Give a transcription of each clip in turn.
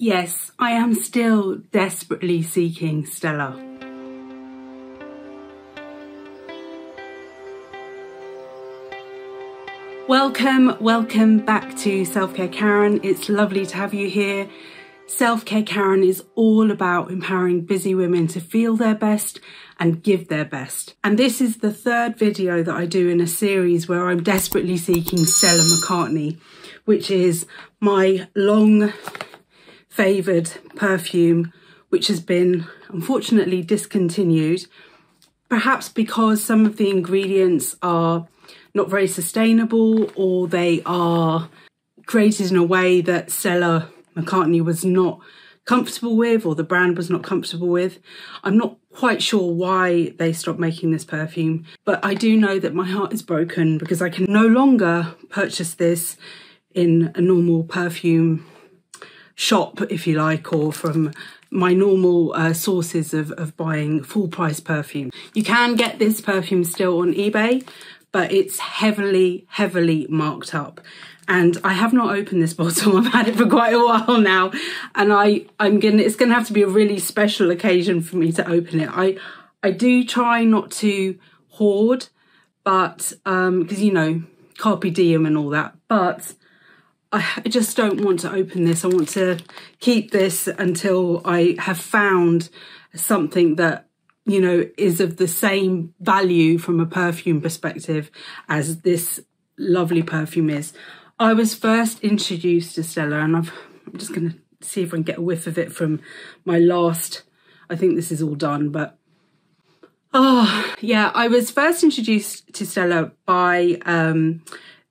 Yes, I am still desperately seeking Stella. Welcome back to Selfcare Karen. It's lovely to have you here. Selfcare Karen is all about empowering busy women to feel their best and give their best. And this is the third video that I do in a series where I'm desperately seeking Stella McCartney, which is my long favoured perfume, which has been unfortunately discontinued, perhaps because some of the ingredients are not very sustainable, or they are created in a way that Stella McCartney was not comfortable with, or the brand was not comfortable with. I'm not quite sure why they stopped making this perfume, but I do know that my heart is broken because I can no longer purchase this in a normal perfume shop, if you like, or from my normal sources of buying full price perfume. You can get this perfume still on eBay, but it's heavily marked up. And I have not opened this bottle. I've had it for quite a while now, and it's gonna have to be a really special occasion for me to open it. I do try not to hoard, but because you know, carpe diem and all that, but I just don't want to open this. I want to keep this until I have found something that, you know, is of the same value from a perfume perspective as this lovely perfume is. I was first introduced to Stella, and I'm just going to see if I can get a whiff of it from my last, I think this is all done, but oh yeah, I was first introduced to Stella by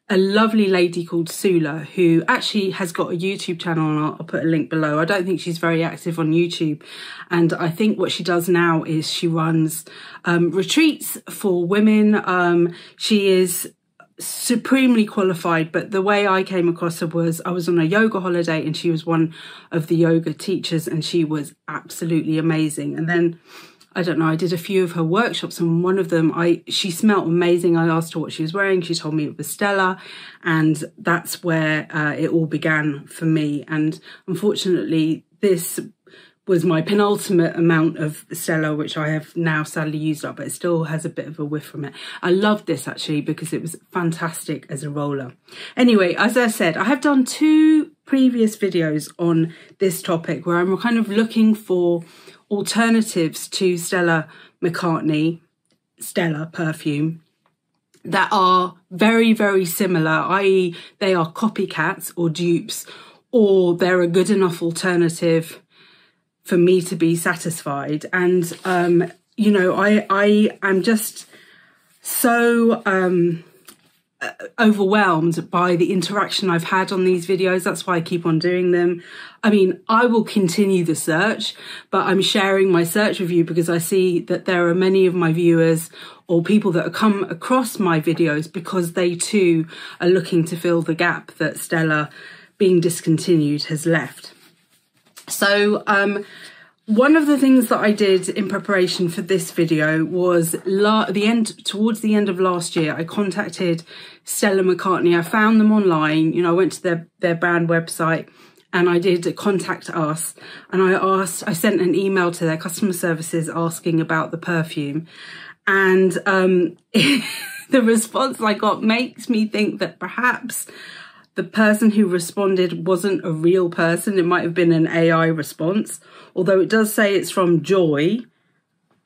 a lovely lady called Soulla, who actually has got a YouTube channel, and I'll put a link below. I don't think she's very active on YouTube, and I think what she does now is she runs retreats for women. She is supremely qualified, but the way I came across her was I was on a yoga holiday and she was one of the yoga teachers, and she was absolutely amazing. And then I don't know, I did a few of her workshops, and one of them, she smelled amazing. I asked her what she was wearing. She told me it was Stella, and that's where it all began for me. And unfortunately, this was my penultimate amount of Stella, which I have now sadly used up, but it still has a bit of a whiff from it. I loved this actually because it was fantastic as a roller. Anyway, as I said, I have done 2 previous videos on this topic where I'm kind of looking for alternatives to Stella McCartney, Stella perfume, that are very similar, i.e. they are copycats or dupes, or they're a good enough alternative for me to be satisfied. And you know, I am just so overwhelmed by the interaction I've had on these videos. That's why I keep on doing them. I mean, I will continue the search, but I'm sharing my search with you because I see that there are many of my viewers or people that have come across my videos because they too are looking to fill the gap that Stella being discontinued has left. So one of the things that I did in preparation for this video was towards the end of last year, I contacted Stella McCartney. I found them online. You know, I went to their brand website and I did contact us, and I sent an email to their customer services asking about the perfume, and the response I got makes me think that perhaps the person who responded wasn't a real person. It might have been an AI response, although it does say it's from Joy,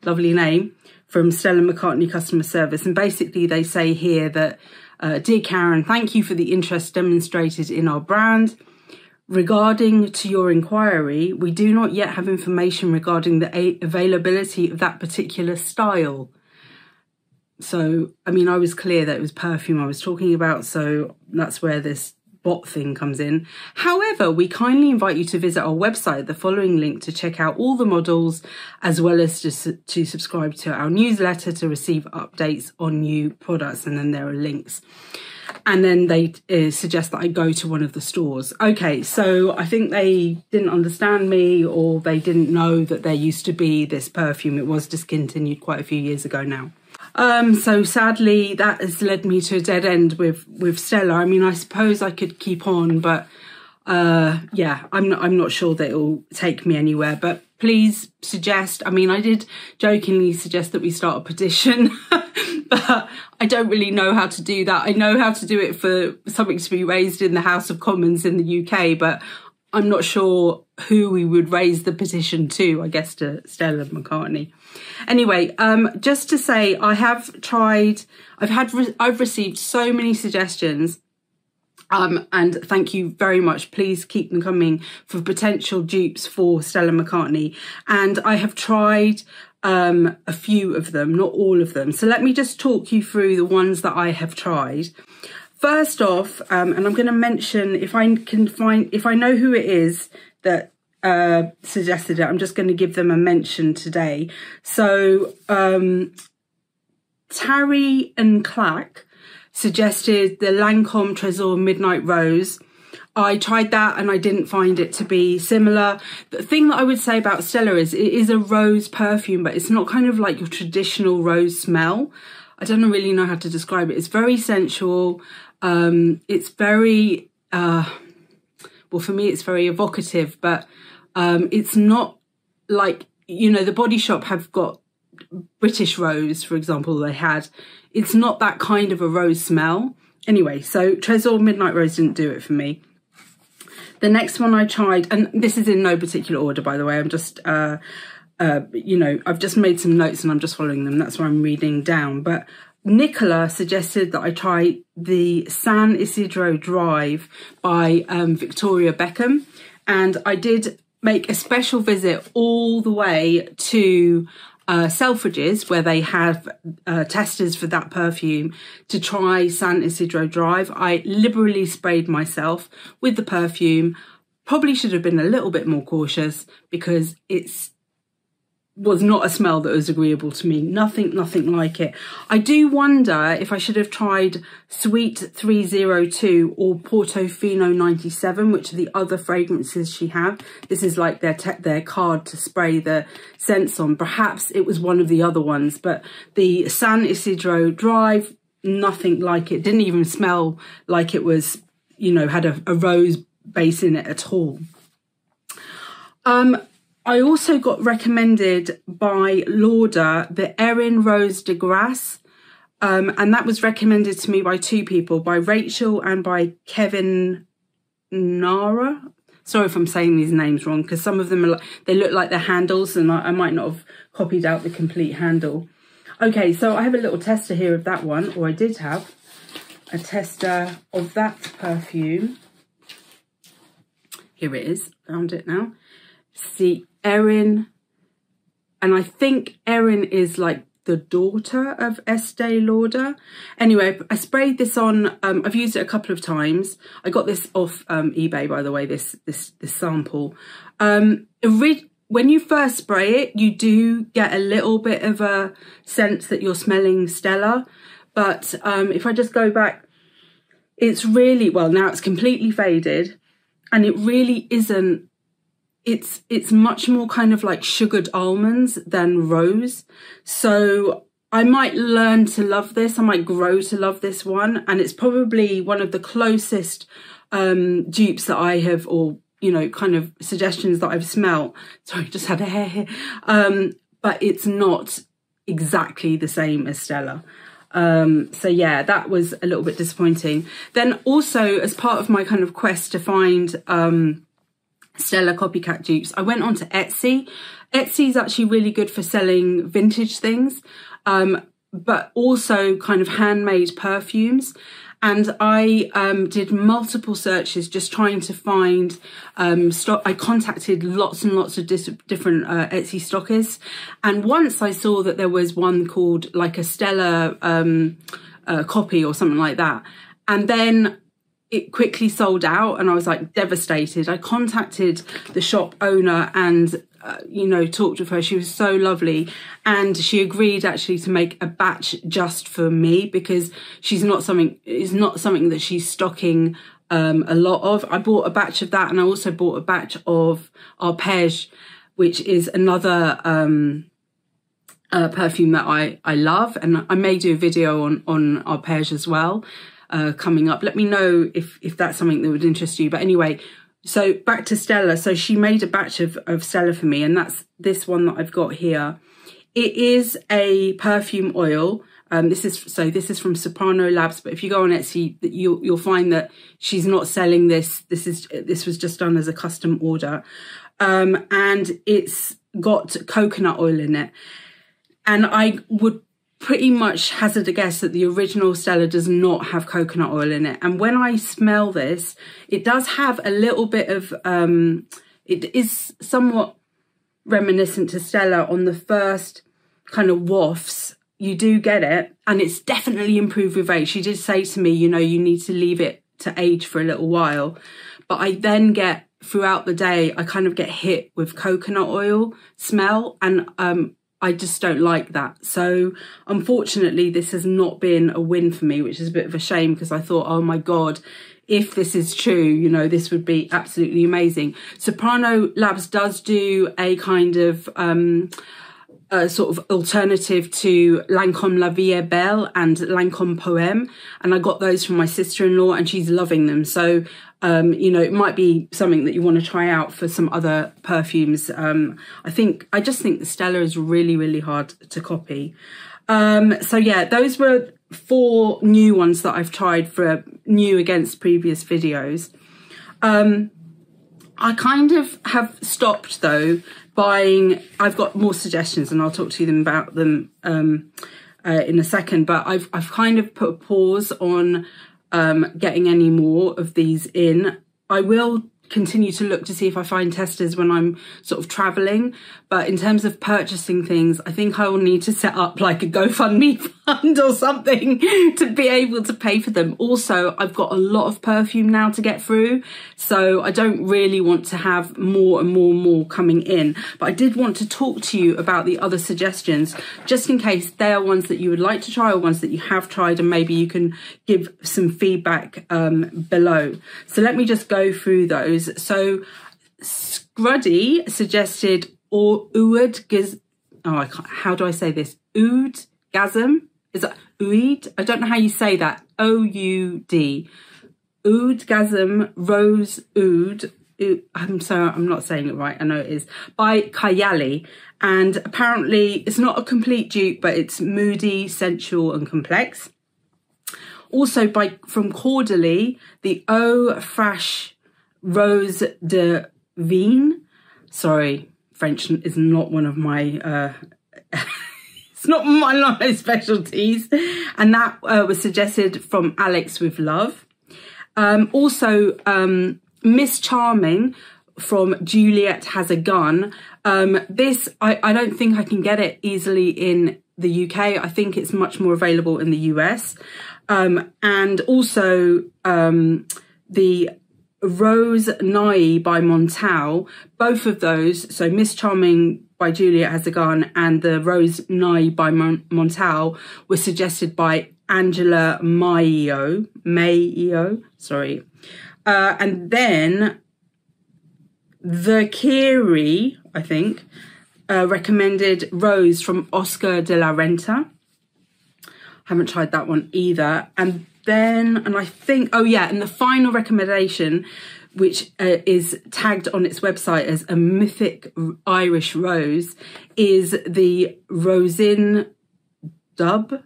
lovely name, from Stella McCartney customer service. And basically they say here that, Dear Karen, thank you for the interest demonstrated in our brand. Regarding to your inquiry, we do not yet have information regarding the availability of that particular style. So, I mean, I was clear that it was perfume I was talking about, so that's where this bot thing comes in. However, we kindly invite you to visit our website at the following link to check out all the models, as well as to subscribe to our newsletter to receive updates on new products. And then there are links. And then they suggest that I go to one of the stores. Okay, so I think they didn't understand me, or they didn't know that there used to be this perfume. It was discontinued quite a few years ago now. So sadly, that has led me to a dead end with Stella. I mean, I suppose I could keep on, but yeah, I'm not sure that it'll take me anywhere, but please suggest. I mean, I did jokingly suggest that we start a petition, but I don't really know how to do that. I know how to do it for something to be raised in the House of Commons in the UK, but I'm not sure who we would raise the petition to. I guess to Stella McCartney. Anyway, just to say, I've received so many suggestions. And thank you very much. Please keep them coming for potential dupes for Stella McCartney. And I have tried a few of them, not all of them. So let me just talk you through the ones that I have tried. First off, and I'm going to mention, if I know who it is that suggested it, I'm just going to give them a mention today. So Tarry and Clack suggested the Lancome Tresor Midnight Rose. I tried that and I didn't find it to be similar. The thing that I would say about Stella is it is a rose perfume, but it's not kind of like your traditional rose smell. I don't really know how to describe it. It's very sensual. It's very, well, for me, it's very evocative, but it's not like, you know, the Body Shop have got British Rose, for example, they had. It's not that kind of a rose smell. Anyway, so Tresor Midnight Rose didn't do it for me. The next one I tried, and this is in no particular order, by the way. I'm just, you know, I've just made some notes and I'm just following them. That's why I'm reading down. But Nicola suggested that I try the San Ysidro Drive by Victoria Beckham. And I did make a special visit all the way to Selfridges, where they have testers for that perfume, to try San Ysidro Drive. I liberally sprayed myself with the perfume. Probably should have been a little bit more cautious because was not a smell that was agreeable to me. Nothing like it. I do wonder if I should have tried Sweet 302 or Portofino 97, which are the other fragrances she have. This is like their card to spray the scents on. Perhaps it was one of the other ones, but the San Ysidro Drive, nothing like it. Didn't even smell like it was, you know, had a rose base in it at all. I also got recommended by Lauder the Aerin Rose de Grasse, and that was recommended to me by two people, by Rachel and by Kevin Nara. Sorry if I'm saying these names wrong, because some of them are they look like they're handles, and I might not have copied out the complete handle. Okay, so I have a little tester here of that one, or I did have a tester of that perfume. Here it is, found it now. See, Aerin, and I think Aerin is like the daughter of Estee Lauder. Anyway, I sprayed this on. I've used it a couple of times. I got this off eBay, by the way. This sample. When you first spray it, you do get a little bit of a sense that you're smelling Stella. But if I just go back, it's really, well, now it's completely faded, and it really isn't. It's much more kind of like sugared almonds than rose. So I might learn to love this. I might grow to love this one. And it's probably one of the closest dupes that I have, or, you know, kind of suggestions that I've smelt. Sorry, just had a hair here. But it's not exactly the same as Stella. So yeah, that was a little bit disappointing. Then also, as part of my kind of quest to find Stella copycat dupes, I went on to Etsy. Etsy is actually really good for selling vintage things, but also kind of handmade perfumes. And I did multiple searches just trying to find stock. I contacted lots and lots of different Etsy stockists. And once I saw that there was one called like a Stella copy or something like that. And then it quickly sold out, and I was like devastated. I contacted the shop owner and you know, talked with her. She was so lovely, and she agreed actually to make a batch just for me, because it's not something that she's stocking a lot of. I bought a batch of that, and I also bought a batch of Arpège, which is another perfume that I love, and I may do a video on Arpège as well coming up. Let me know if that's something that would interest you. But anyway, So back to Stella. So she made a batch of Stella for me, and that's this one that I've got here. It is a perfume oil. This is from Soprano Labs, but if you go on Etsy, you'll find that she's not selling this. This was just done as a custom order, and it's got coconut oil in it. And I would pretty much hazard a guess that the original Stella does not have coconut oil in it. And when I smell this, it does have a little bit of, it is somewhat reminiscent to Stella on the first kind of wafts. You do get it, and it's definitely improved with age. She did say to me, you know, you need to leave it to age for a little while. But I then get, throughout the day, I kind of get hit with coconut oil smell, and I just don't like that. So unfortunately, this has not been a win for me, which is a bit of a shame, because I thought, oh my God, if this is true, you know, this would be absolutely amazing. Soprano Labs does do a kind of sort of alternative to Lancome La Vie Est Belle and Lancome Poème, and I got those from my sister-in-law, and she's loving them. So you know, it might be something that you want to try out for some other perfumes. I just think the Stella is really, really hard to copy. So yeah, those were 4 new ones that I've tried for new against previous videos. I kind of have stopped though buying. I've got more suggestions, and I'll talk to them about them in a second, but I've kind of put a pause on getting any more of these in. I will continue to look to see if I find testers when I'm sort of traveling, but in terms of purchasing things, I think I will need to set up like a GoFundMe fund or something to be able to pay for them. Also, I've got a lot of perfume now to get through, so I don't really want to have more and more and more coming in, but I did want to talk to you about the other suggestions, just in case they are ones that you would like to try or ones that you have tried, and maybe you can give some feedback below. So let me just go through those. So Scruddy suggested how do I say this? Oudgasm? Is that Oud? I don't know how you say that. O-U-D. Oudgasm Rose Oud. I'm not saying it right. I know it is. By Kayali. And apparently it's not a complete dupe, but it's moody, sensual and complex. Also from Caudalie, the Eau Fraîche Rose de Vigne. Sorry, French is not one of my it's not one of my specialties, and that was suggested from Alex with Love. Also Miss Charming from Juliet Has a Gun. This I don't think I can get it easily in the UK. I think it's much more available in the US. And also the Rose Nye by Montal, both of those, so Miss Charming by Juliet Has a Gun and the Rose Nye by Montal, were suggested by Angela Mayo, sorry. And then the Kiri, I think, recommended Rose from Oscar de la Renta. Haven't tried that one either. And I think, oh yeah, and the final recommendation, which is tagged on its website as a mythic Irish rose, is the Rosin Dub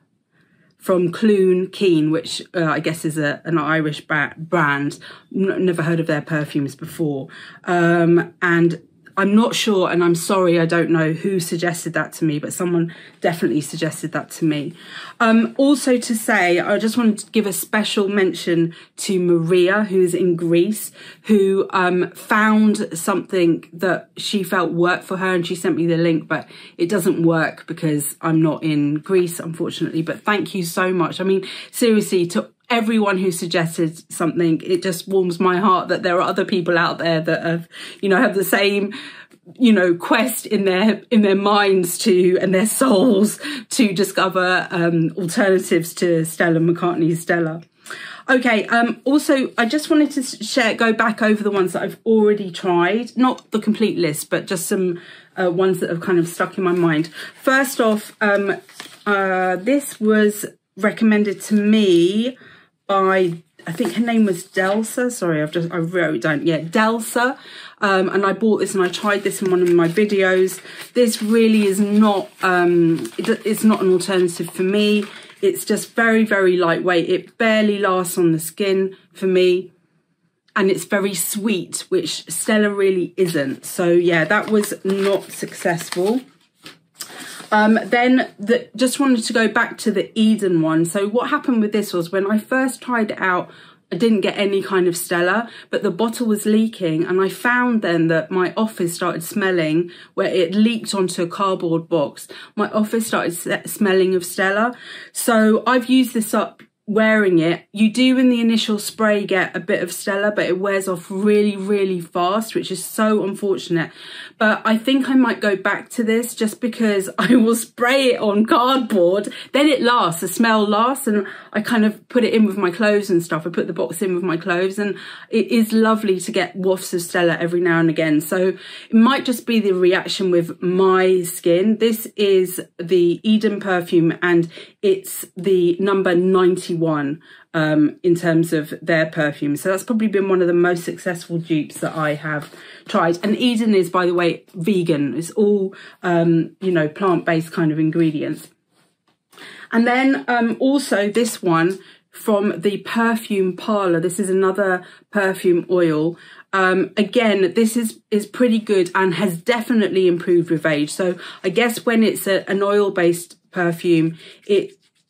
from Clune Keen, which I guess is an Irish brand. Never heard of their perfumes before. And I'm not sure, and I'm sorry, I don't know who suggested that to me, but someone definitely suggested that to me. Also to say, I just wanted to give a special mention to Maria, who's in Greece, who found something that she felt worked for her, and she sent me the link, but it doesn't work because I'm not in Greece, unfortunately. But thank you so much. I mean, seriously, to everyone who suggested something, it just warms my heart that there are other people out there that have, have the same, quest in their minds and their souls to discover alternatives to Stella McCartney's Stella. Okay, also, I just wanted to go back over the ones that I've already tried, not the complete list, but just some ones that have kind of stuck in my mind. First off, this was recommended to me by I think her name was Delsa. Sorry, I wrote it down. Yeah, Delsa. And I bought this and I tried this in one of my videos. This really is not, it's not an alternative for me. It's just very, very lightweight. It barely lasts on the skin for me. And it's very sweet, which Stella really isn't. So yeah, that was not successful. Then just wanted to go back to the Eden one. So what happened with this was when I first tried it out, I didn't get any kind of Stella, but the bottle was leaking, and I found then that my office started smelling, where it leaked onto a cardboard box. My office started smelling of Stella. So I've used this up wearing it. You do in the initial spray get a bit of Stella, but it wears off really, really fast, which is so unfortunate. But I think I might go back to this just because I will spray it on cardboard, then it lasts, the smell lasts, and I kind of put it in with my clothes and stuff. I put the box in with my clothes, and it is lovely to get wafts of Stella every now and again. So it might just be the reaction with my skin. This is the Eden perfume, and it's the number 91 in terms of their perfume. So that's probably been one of the most successful dupes that I have tried. And Eden is, by the way, vegan. It's all, you know, plant-based kind of ingredients. And then also this one from the perfume Parlour. This is another perfume oil. Again, this is pretty good and has definitely improved with age. So I guess when it's an oil-based perfume,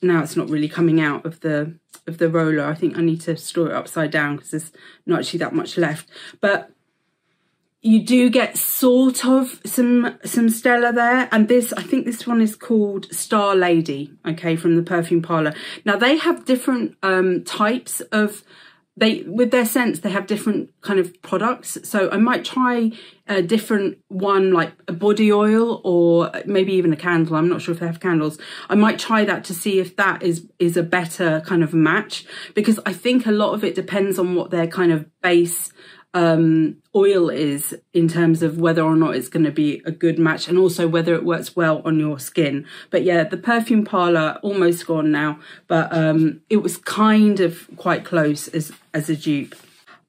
now it's not really coming out of the roller. I think I need to store it upside down because there's not actually that much left. But you do get sort of some Stella there. And this, I think this one is called Star Lady, okay, from the Perfume Parlour. Now they have different types of, with their scents, they have different kind of products. So I might try a different one, like a body oil or maybe even a candle. I'm not sure if they have candles. I might try that to see if that is a better kind of match, because I think a lot of it depends on what their kind of base oil is in terms of whether or not it's going to be a good match, and also whether it works well on your skin. But yeah, the Perfume Parlour, almost gone now, but it was kind of quite close as a dupe.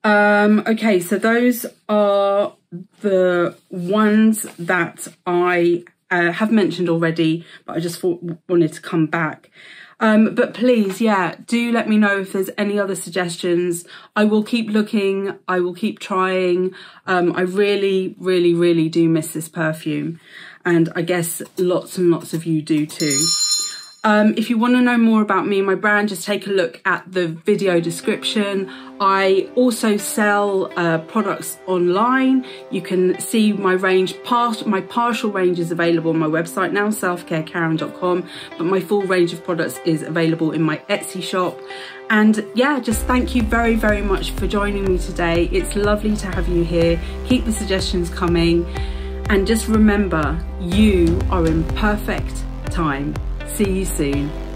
Okay, so those are the ones that I have mentioned already, but I just wanted to come back. But please, yeah, do let me know if there's any other suggestions. I will keep looking. I will keep trying. I really, really, really do miss this perfume. And I guess lots and lots of you do too. If you want to know more about me and my brand, just take a look at the video description. I also sell products online. You can see my range, my partial range is available on my website now, selfcarekaren.com, but my full range of products is available in my Etsy shop. And yeah, just thank you very, very much for joining me today. It's lovely to have you here. Keep the suggestions coming. And just remember, you are in perfect time. See you soon.